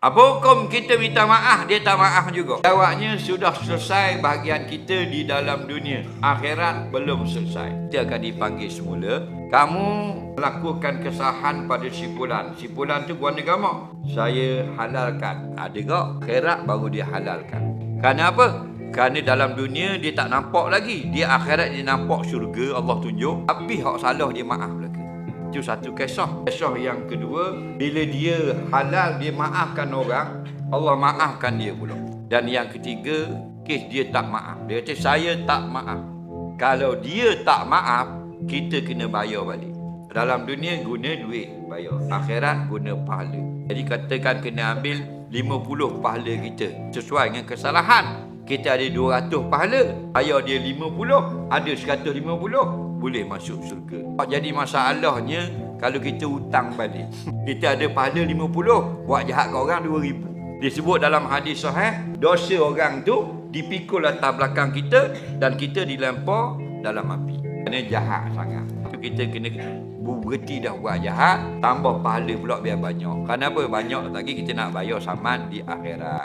Apa hukum kita minta maaf, dia tak maaf juga? Jawabnya sudah selesai bahagian kita di dalam dunia. Akhirat belum selesai. Dia akan dipanggil semula. Kamu melakukan kesalahan pada si fulan. Si fulan tu guna agama. Saya halalkan. Ada tak? Akhirat baru dia halalkan. Kerana apa? Kerana dalam dunia dia tak nampak lagi. Dia akhirat dia nampak syurga, Allah tunjuk. Habis hak salah dia maaf lagi. Itu satu kisah. Kisah yang kedua, bila dia halal, dia maafkan orang, Allah maafkan dia pula. Dan yang ketiga, kes dia tak maaf. Dia kata, saya tak maaf. Kalau dia tak maaf, kita kena bayar balik. Dalam dunia guna duit, bayar. Akhirat guna pahala. Jadi katakan kena ambil 50 pahala kita. Sesuai dengan kesalahan. Kita ada 200 pahala. Bayar dia 50, ada 150. Boleh masuk syurga. Jadi masalahnya kalau kita hutang balik. Kita ada pahala 50, buat jahat ke orang 2000. Disebut dalam hadis sahih, dosa orang tu dipikul latar belakang kita dan kita dilempar dalam api. Kerana jahat sangat. Kita kena berhenti dah buat jahat, tambah pahala pula biar banyak. Kenapa banyak lagi kita nak bayar saman di akhirat.